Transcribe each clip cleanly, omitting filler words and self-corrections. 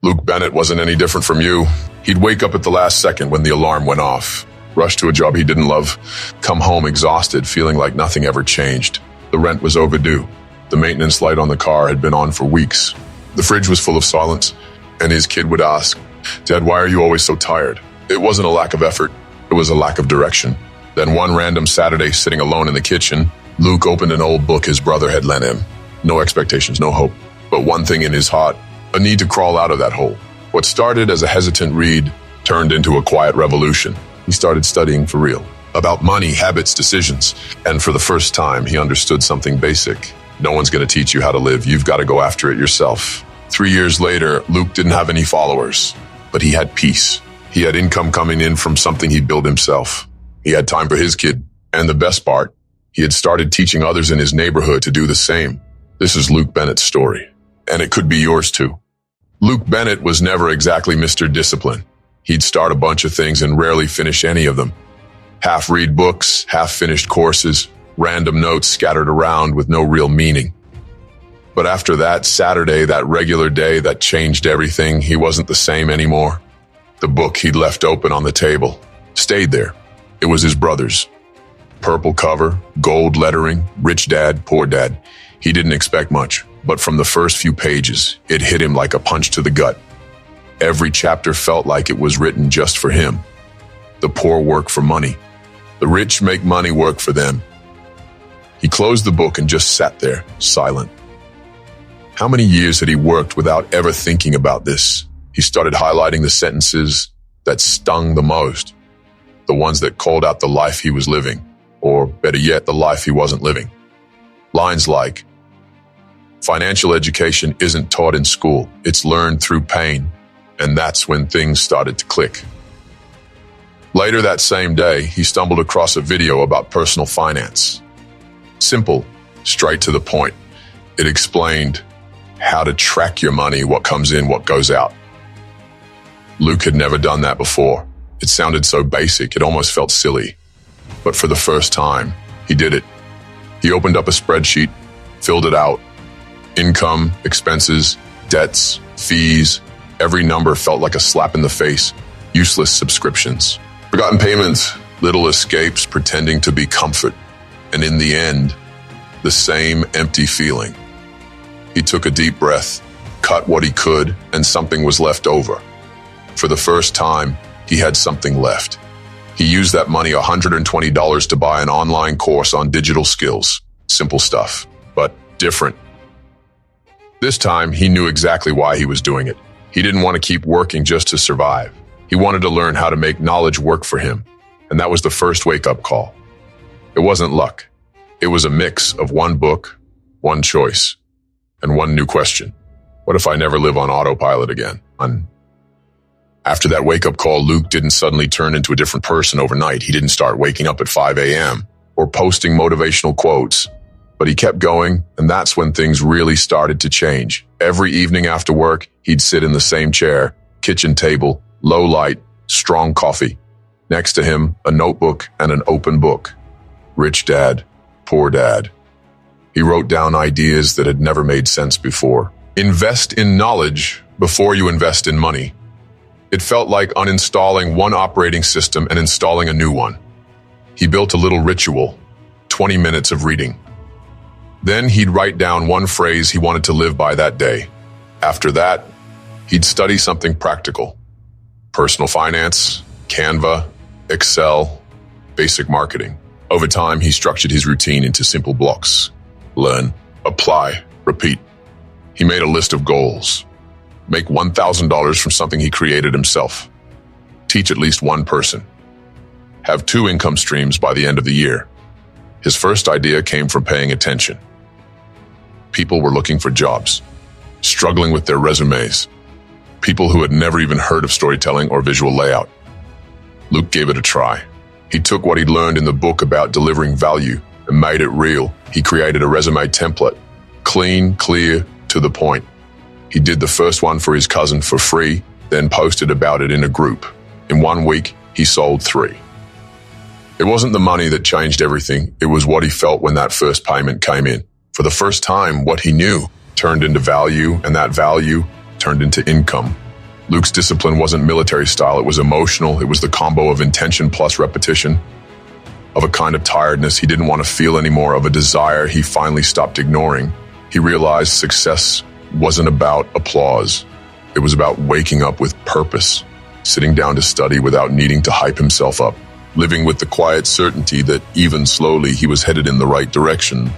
Luke Bennett wasn't any different from you. He'd wake up at the last second when the alarm went off, rush to a job he didn't love, come home exhausted, feeling like nothing ever changed. The rent was overdue. The maintenance light on the car had been on for weeks. The fridge was full of silence, and his kid would ask, "Dad, why are you always so tired?" It wasn't a lack of effort. It was a lack of direction. Then one random Saturday, sitting alone in the kitchen, Luke opened an old book his brother had lent him. No expectations, no hope, but one thing in his heart, a need to crawl out of that hole. What started as a hesitant read turned into a quiet revolution. He started studying for real, about money, habits, decisions, and for the first time, he understood something basic. No one's going to teach you how to live. You've got to go after it yourself. 3 years later, Luke didn't have any followers, but he had peace. He had income coming in from something he built himself. He had time for his kid. And the best part, he had started teaching others in his neighborhood to do the same. This is Luke Bennett's story, and it could be yours too. Luke Bennett was never exactly Mr. Discipline. He'd start a bunch of things and rarely finish any of them. Half-read books, half-finished courses, random notes scattered around with no real meaning. But after that Saturday, that regular day that changed everything, he wasn't the same anymore. The book he'd left open on the table stayed there. It was his brother's. Purple cover, gold lettering, rich dad, poor dad. He didn't expect much, but from the first few pages, it hit him like a punch to the gut. Every chapter felt like it was written just for him. The poor work for money. The rich make money work for them. He closed the book and just sat there, silent. How many years had he worked without ever thinking about this? He started highlighting the sentences that stung the most, the ones that called out the life he was living, or better yet, the life he wasn't living. Lines like, "Financial education isn't taught in school, it's learned through pain." And that's when things started to click. Later that same day, he stumbled across a video about personal finance. Simple, straight to the point. It explained how to track your money, what comes in, what goes out. Luke had never done that before. It sounded so basic, it almost felt silly. But for the first time, he did it. He opened up a spreadsheet, filled it out. Income, expenses, debts, fees. Every number felt like a slap in the face. Useless subscriptions. Forgotten payments, little escapes pretending to be comfort. And in the end, the same empty feeling. He took a deep breath, cut what he could, and something was left over. For the first time, he had something left. He used that money, $120, to buy an online course on digital skills. Simple stuff, but different. This time, he knew exactly why he was doing it. He didn't want to keep working just to survive. He wanted to learn how to make knowledge work for him. And that was the first wake-up call. It wasn't luck. It was a mix of one book, one choice, and one new question. What if I never live on autopilot again? After that wake-up call, Luke didn't suddenly turn into a different person overnight. He didn't start waking up at 5 a.m. or posting motivational quotes. But he kept going, and that's when things really started to change. Every evening after work, he'd sit in the same chair, kitchen table, low light, strong coffee. Next to him, a notebook and an open book. Rich dad, poor dad. He wrote down ideas that had never made sense before. Invest in knowledge before you invest in money. It felt like uninstalling one operating system and installing a new one. He built a little ritual, 20 minutes of reading. Then he'd write down one phrase he wanted to live by that day. After that, he'd study something practical. Personal finance, Canva, Excel, basic marketing. Over time, he structured his routine into simple blocks. Learn, apply, repeat. He made a list of goals. Make $1,000 from something he created himself. Teach at least one person. Have 2 income streams by the end of the year. His first idea came from paying attention. People were looking for jobs, struggling with their resumes. People who had never even heard of storytelling or visual layout. Luke gave it a try. He took what he'd learned in the book about delivering value and made it real. He created a resume template, clean, clear, to the point. He did the first one for his cousin for free, then posted about it in a group. In 1 week, he sold 3. It wasn't the money that changed everything. It was what he felt when that first payment came in. For the first time, what he knew turned into value, and that value turned into income. Luke's discipline wasn't military style, it was emotional. It was the combo of intention plus repetition, of a kind of tiredness he didn't want to feel anymore, of a desire he finally stopped ignoring. He realized success wasn't about applause. It was about waking up with purpose, sitting down to study without needing to hype himself up, living with the quiet certainty that even slowly he was headed in the right direction.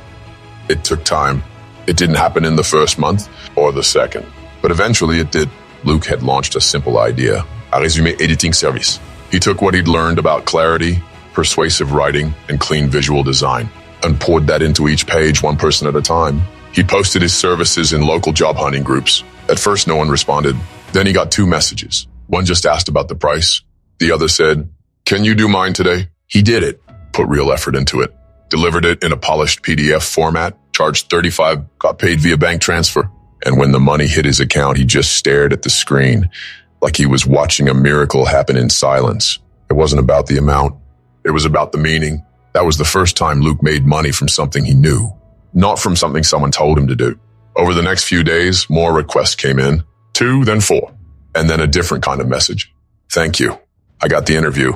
It took time. It didn't happen in the first month or the second, but eventually it did. Luke had launched a simple idea, a résumé editing service. He took what he'd learned about clarity, persuasive writing, and clean visual design, and poured that into each page, one person at a time. He posted his services in local job hunting groups. At first, no one responded. Then he got 2 messages. One just asked about the price. The other said, "Can you do mine today?" He did it, put real effort into it, delivered it in a polished PDF format, charged $35, got paid via bank transfer. And when the money hit his account, he just stared at the screen like he was watching a miracle happen in silence. It wasn't about the amount. It was about the meaning. That was the first time Luke made money from something he knew, not from something someone told him to do. Over the next few days, more requests came in, 2, then 4, and then a different kind of message. "Thank you. I got the interview.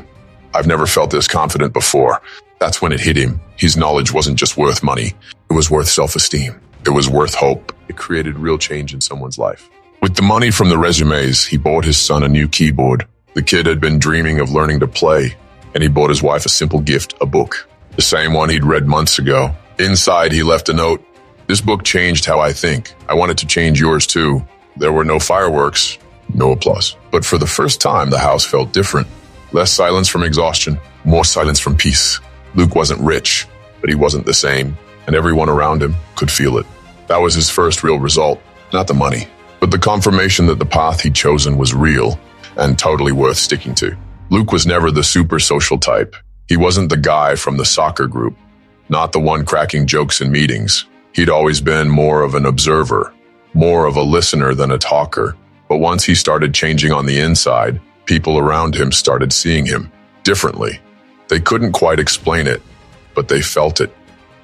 I've never felt this confident before." That's when it hit him. His knowledge wasn't just worth money. It was worth self-esteem. It was worth hope. It created real change in someone's life. With the money from the resumes, he bought his son a new keyboard. The kid had been dreaming of learning to play, and he bought his wife a simple gift, a book, the same one he'd read months ago. Inside, he left a note. "This book changed how I think. I want it to change yours too." There were no fireworks, no applause. But for the first time, the house felt different. Less silence from exhaustion, more silence from peace. Luke wasn't rich, but he wasn't the same, and everyone around him could feel it. That was his first real result, not the money, but the confirmation that the path he'd chosen was real and totally worth sticking to. Luke was never the super social type. He wasn't the guy from the soccer group, not the one cracking jokes in meetings. He'd always been more of an observer, more of a listener than a talker. But once he started changing on the inside, people around him started seeing him differently. They couldn't quite explain it, but they felt it.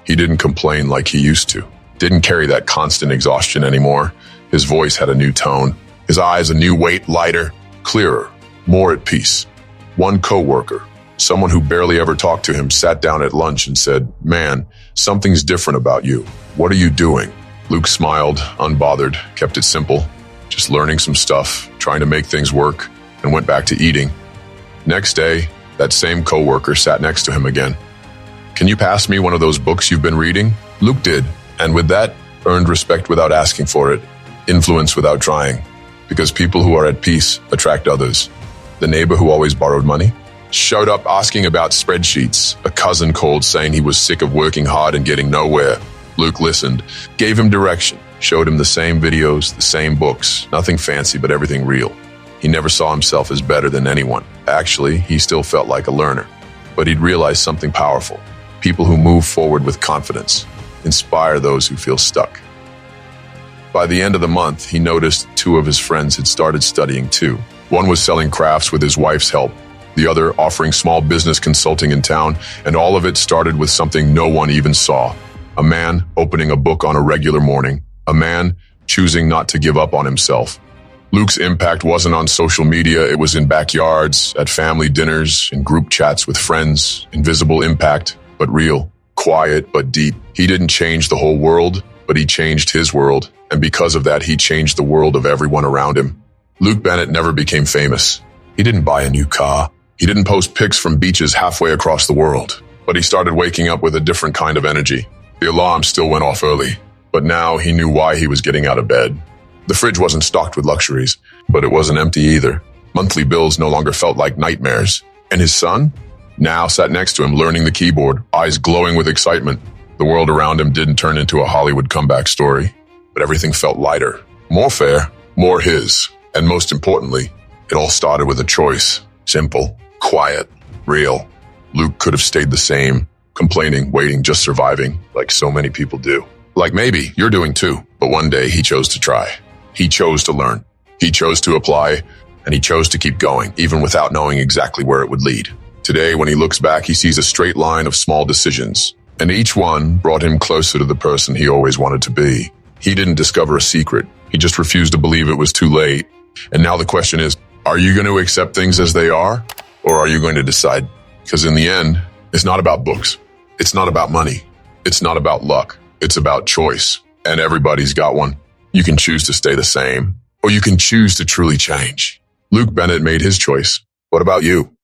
He didn't complain like he used to, didn't carry that constant exhaustion anymore. His voice had a new tone, his eyes a new weight, lighter, clearer, more at peace. One coworker, someone who barely ever talked to him, sat down at lunch and said, "Man, something's different about you. What are you doing?" Luke smiled, unbothered, kept it simple, just learning some stuff, trying to make things work, and went back to eating. Next day, that same coworker sat next to him again. "Can you pass me one of those books you've been reading?" Luke did, and with that, earned respect without asking for it, influence without trying, because people who are at peace attract others. The neighbor who always borrowed money showed up asking about spreadsheets. A cousin called saying he was sick of working hard and getting nowhere. Luke listened, gave him direction, showed him the same videos, the same books, nothing fancy but everything real. He never saw himself as better than anyone. Actually, he still felt like a learner. But he'd realized something powerful. People who move forward with confidence inspire those who feel stuck. By the end of the month, he noticed 2 of his friends had started studying too. One was selling crafts with his wife's help, the other offering small business consulting in town, and all of it started with something no one even saw. A man opening a book on a regular morning. A man choosing not to give up on himself. Luke's impact wasn't on social media. It was in backyards, at family dinners, in group chats with friends. Invisible impact, but real. Quiet, but deep. He didn't change the whole world, but he changed his world. And because of that, he changed the world of everyone around him. Luke Bennett never became famous. He didn't buy a new car. He didn't post pics from beaches halfway across the world. But he started waking up with a different kind of energy. The alarm still went off early, but now he knew why he was getting out of bed. The fridge wasn't stocked with luxuries, but it wasn't empty either. Monthly bills no longer felt like nightmares. And his son now sat next to him, learning the keyboard, eyes glowing with excitement. The world around him didn't turn into a Hollywood comeback story, but everything felt lighter, more fair, more his. And most importantly, it all started with a choice. Simple, quiet, real. Luke could have stayed the same, complaining, waiting, just surviving, like so many people do. Like maybe you're doing too, but one day he chose to try. He chose to learn. He chose to apply, and he chose to keep going, even without knowing exactly where it would lead. Today, when he looks back, he sees a straight line of small decisions, and each one brought him closer to the person he always wanted to be. He didn't discover a secret. He just refused to believe it was too late. And now the question is, are you going to accept things as they are, or are you going to decide? Because in the end, it's not about books. It's not about money. It's not about luck. It's about choice. And everybody's got one. You can choose to stay the same, or you can choose to truly change. Luke Bennett made his choice. What about you?